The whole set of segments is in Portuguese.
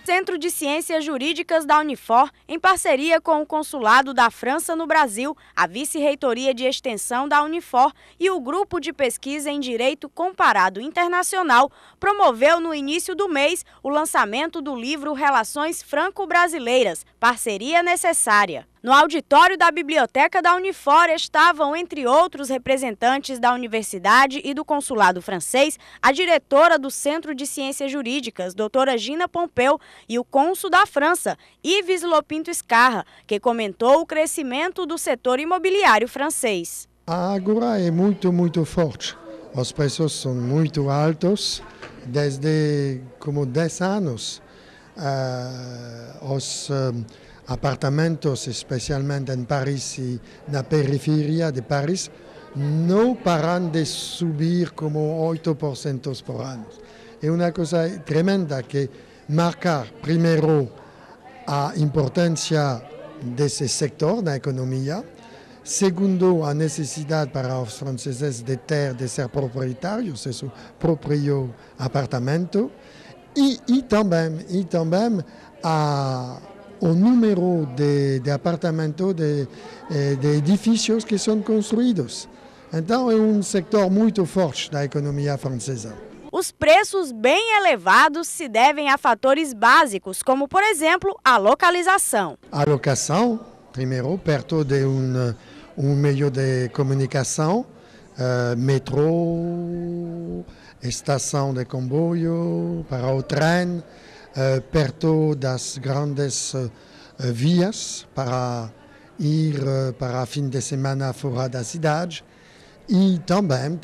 Centro de Ciências Jurídicas da Unifor, em parceria com o Consulado da França no Brasil, a Vice-Reitoria de Extensão da Unifor e o Grupo de Pesquisa em Direito Comparado Internacional, promoveu no início do mês o lançamento do livro Relações Franco-Brasileiras, Parceria Necessária. No auditório da Biblioteca da Unifor estavam, entre outros representantes da Universidade e do Consulado francês, a diretora do Centro de Ciências Jurídicas, doutora Gina Pompeu, e o cônsul da França, Yves Lopinto Escarra, que comentou o crescimento do setor imobiliário francês. Agora é muito forte. Os preços são muito altos. Desde como 10 anos, os apartamentos, especialmente em Paris e na periferia de Paris, não param de subir como 8% por ano. É uma coisa tremenda que marca, primeiro, a importância desse setor na economia, segundo, a necessidade para os franceses de ter, de ser proprietários de seu próprio apartamento, e também o número de apartamentos, de edifícios que são construídos. Então, é um setor muito forte da economia francesa. Os preços bem elevados se devem a fatores básicos, como, por exemplo, a localização. A locação, primeiro, perto de um meio de comunicação, metrô, estação de comboio para o trem, perto das grandes vias para ir para fim de semana fora da cidade, e também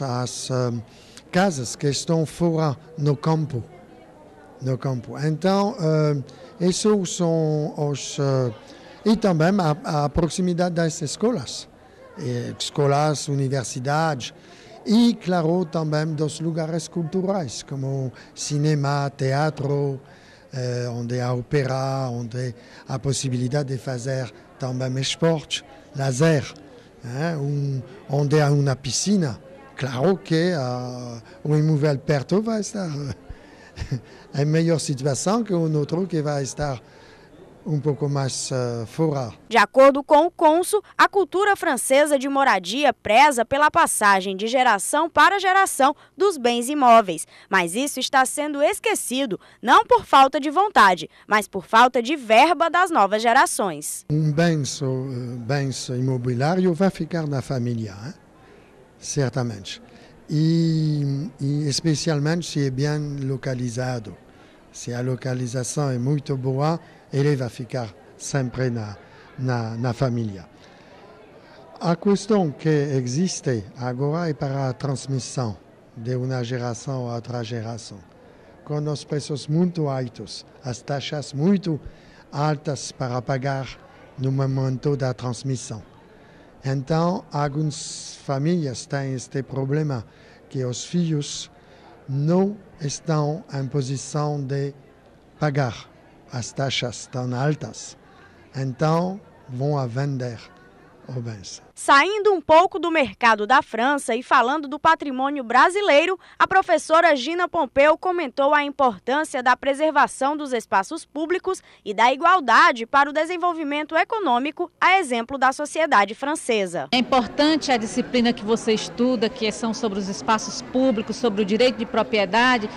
as casas que estão fora no campo. Então, esses são os... E também a proximidade das escolas, universidades, e, claro, também dos lugares culturais, como cinema, teatro, onde há ópera, onde há a possibilidade de fazer também esporte, lazer, onde há uma piscina. Claro que o imóvel perto vai estar em melhor situação que o outro que vai estar um pouco mais fora. De acordo com o cônsul, a cultura francesa de moradia preza pela passagem de geração para geração dos bens imóveis. Mas isso está sendo esquecido, não por falta de vontade, mas por falta de verba das novas gerações. Bens imobiliário vai ficar na família, certamente. E especialmente se é bem localizado. Se a localização é muito boa, ele vai ficar sempre na família. A questão que existe agora é para a transmissão de uma geração a outra geração. Com os preços muito altos, as taxas muito altas para pagar no momento da transmissão. Então, algumas famílias têm este problema que os filhos não estão em posição de pagar as taxas tão altas, então vão a vender os bens. Saindo um pouco do mercado da França e falando do patrimônio brasileiro, a professora Gina Pompeu comentou a importância da preservação dos espaços públicos e da igualdade para o desenvolvimento econômico, a exemplo da sociedade francesa. É importante a disciplina que você estuda, que são sobre os espaços públicos, sobre o direito de propriedade,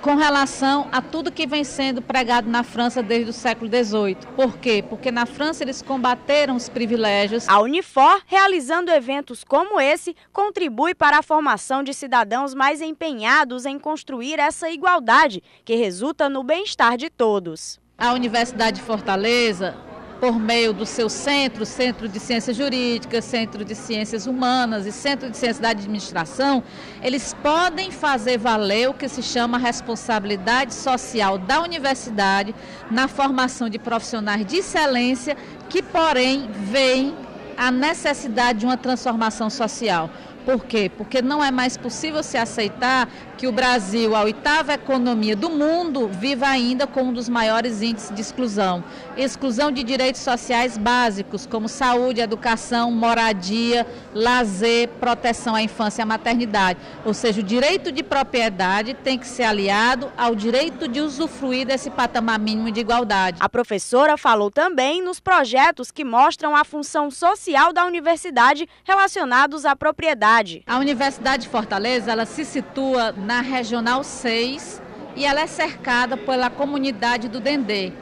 com relação a tudo que vem sendo pregado na França desde o século XVIII. Por quê? Porque na França eles combateram os privilégios. A Unifor, realizando eventos como esse, contribui para a formação de cidadãos mais empenhados em construir essa igualdade, que resulta no bem-estar de todos. A Universidade de Fortaleza, por meio do seu Centro de Ciências Jurídicas, Centro de Ciências Humanas e Centro de Ciências da Administração, eles podem fazer valer o que se chama responsabilidade social da universidade na formação de profissionais de excelência que, porém, veem a necessidade de uma transformação social. Por quê? Porque não é mais possível se aceitar que o Brasil, a 8ª economia do mundo, viva ainda com um dos maiores índices de exclusão. Exclusão de direitos sociais básicos, como saúde, educação, moradia, lazer, proteção à infância e à maternidade. Ou seja, o direito de propriedade tem que ser aliado ao direito de usufruir desse patamar mínimo de igualdade. A professora falou também nos projetos que mostram a função social da universidade relacionados à propriedade. A Universidade de Fortaleza, ela se situa na Regional 6 e ela é cercada pela comunidade do Dendê.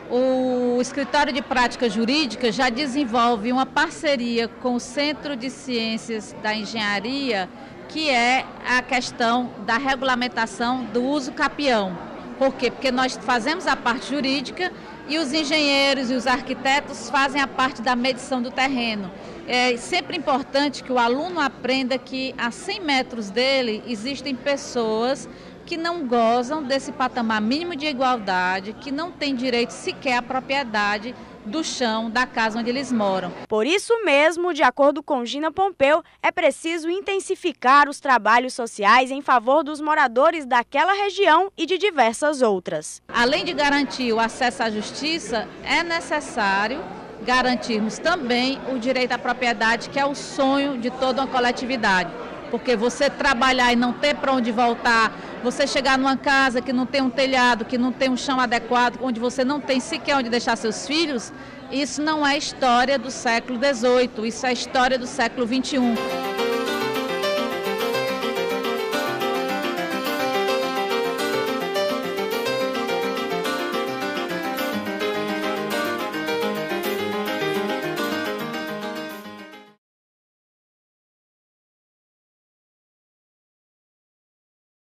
O Escritório de Prática Jurídica já desenvolve uma parceria com o Centro de Ciências da Engenharia, que é a questão da regulamentação do uso capião. Por quê? Porque nós fazemos a parte jurídica e os engenheiros e os arquitetos fazem a parte da medição do terreno. É sempre importante que o aluno aprenda que a 100 metros dele existem pessoas que não gozam desse patamar mínimo de igualdade, que não têm direito sequer à propriedade do chão da casa onde eles moram. Por isso mesmo, de acordo com Gina Pompeu, é preciso intensificar os trabalhos sociais em favor dos moradores daquela região e de diversas outras. Além de garantir o acesso à justiça, é necessário garantirmos também o direito à propriedade, que é o sonho de toda uma coletividade. Porque você trabalhar e não ter para onde voltar, você chegar numa casa que não tem um telhado, que não tem um chão adequado, onde você não tem sequer onde deixar seus filhos, isso não é história do século XVIII, isso é história do século XXI.